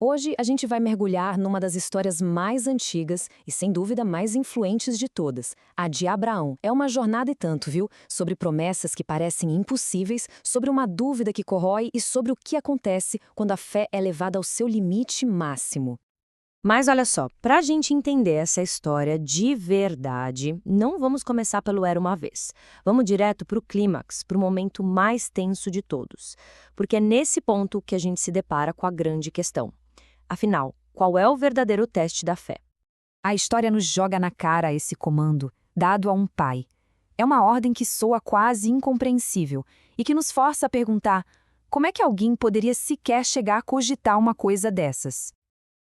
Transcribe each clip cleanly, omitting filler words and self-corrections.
Hoje a gente vai mergulhar numa das histórias mais antigas e, sem dúvida, mais influentes de todas, a de Abraão. É uma jornada e tanto, viu? Sobre promessas que parecem impossíveis, sobre uma dúvida que corrói e sobre o que acontece quando a fé é levada ao seu limite máximo. Mas olha só, para a gente entender essa história de verdade, não vamos começar pelo Era uma Vez. Vamos direto para o clímax, para o momento mais tenso de todos. Porque é nesse ponto que a gente se depara com a grande questão. Afinal, qual é o verdadeiro teste da fé? A história nos joga na cara esse comando, dado a um pai. É uma ordem que soa quase incompreensível e que nos força a perguntar como é que alguém poderia sequer chegar a cogitar uma coisa dessas.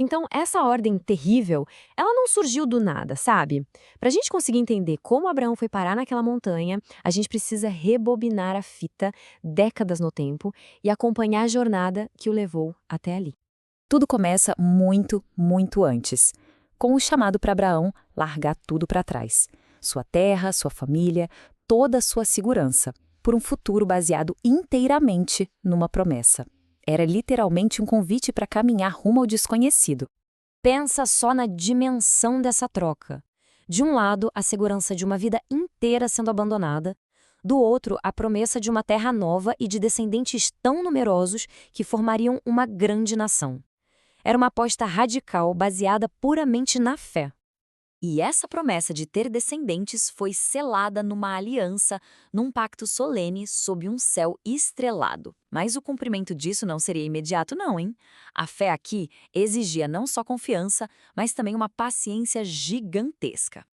Então, essa ordem terrível, ela não surgiu do nada, sabe? Para a gente conseguir entender como Abraão foi parar naquela montanha, a gente precisa rebobinar a fita décadas no tempo e acompanhar a jornada que o levou até ali. Tudo começa muito, muito antes, com o chamado para Abraão largar tudo para trás. Sua terra, sua família, toda a sua segurança, por um futuro baseado inteiramente numa promessa. Era literalmente um convite para caminhar rumo ao desconhecido. Pensa só na dimensão dessa troca. De um lado, a segurança de uma vida inteira sendo abandonada. Do outro, a promessa de uma terra nova e de descendentes tão numerosos que formariam uma grande nação. Era uma aposta radical baseada puramente na fé. E essa promessa de ter descendentes foi selada numa aliança, num pacto solene sob um céu estrelado. Mas o cumprimento disso não seria imediato, não, hein? A fé aqui exigia não só confiança, mas também uma paciência gigantesca.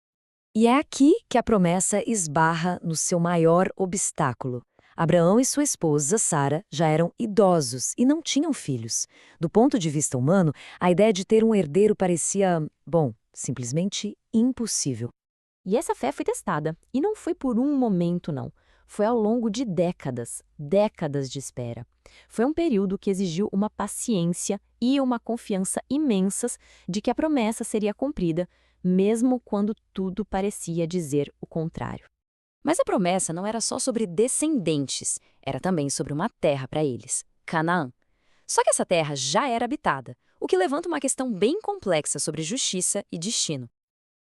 E é aqui que a promessa esbarra no seu maior obstáculo. Abraão e sua esposa, Sara, já eram idosos e não tinham filhos. Do ponto de vista humano, a ideia de ter um herdeiro parecia, bom, simplesmente impossível. E essa fé foi testada, e não foi por um momento, não. Foi ao longo de décadas, décadas de espera. Foi um período que exigiu uma paciência e uma confiança imensas de que a promessa seria cumprida, mesmo quando tudo parecia dizer o contrário. Mas a promessa não era só sobre descendentes, era também sobre uma terra para eles, Canaã. Só que essa terra já era habitada, o que levanta uma questão bem complexa sobre justiça e destino.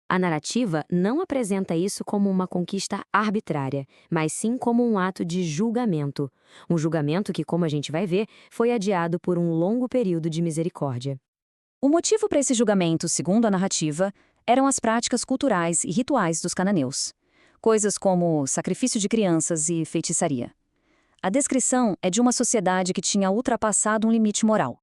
A narrativa não apresenta isso como uma conquista arbitrária, mas sim como um ato de julgamento. Um julgamento que, como a gente vai ver, foi adiado por um longo período de misericórdia. O motivo para esse julgamento, segundo a narrativa, eram as práticas culturais e rituais dos cananeus. Coisas como sacrifício de crianças e feitiçaria. A descrição é de uma sociedade que tinha ultrapassado um limite moral.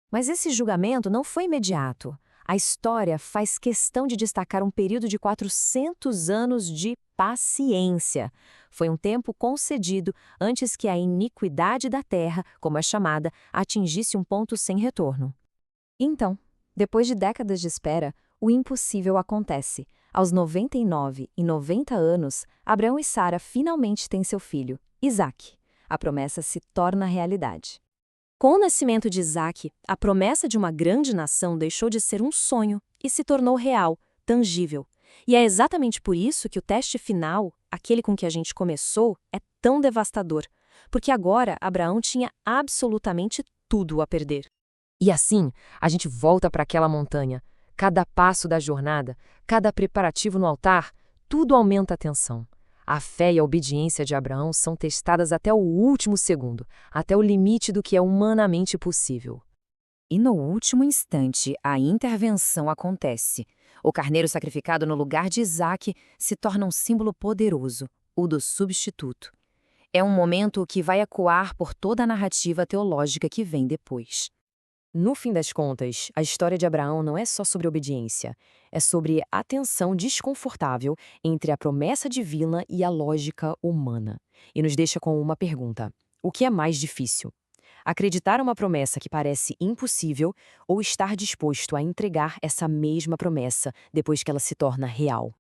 Mas esse julgamento não foi imediato. A história faz questão de destacar um período de 400 anos de paciência. Foi um tempo concedido antes que a iniquidade da terra, como é chamada, atingisse um ponto sem retorno. Então, depois de décadas de espera, o impossível acontece. Aos 99 e 90 anos, Abraão e Sara finalmente têm seu filho, Isaque. A promessa se torna realidade. Com o nascimento de Isaque, a promessa de uma grande nação deixou de ser um sonho e se tornou real, tangível. E é exatamente por isso que o teste final, aquele com que a gente começou, é tão devastador. Porque agora Abraão tinha absolutamente tudo a perder. E assim, a gente volta para aquela montanha. Cada passo da jornada, cada preparativo no altar, tudo aumenta a tensão. A fé e a obediência de Abraão são testadas até o último segundo, até o limite do que é humanamente possível. E no último instante, a intervenção acontece. O carneiro sacrificado no lugar de Isaque se torna um símbolo poderoso, o do substituto. É um momento que vai ecoar por toda a narrativa teológica que vem depois. No fim das contas, a história de Abraão não é só sobre obediência, é sobre a tensão desconfortável entre a promessa divina e a lógica humana. E nos deixa com uma pergunta: o que é mais difícil? Acreditar uma promessa que parece impossível ou estar disposto a entregar essa mesma promessa depois que ela se torna real?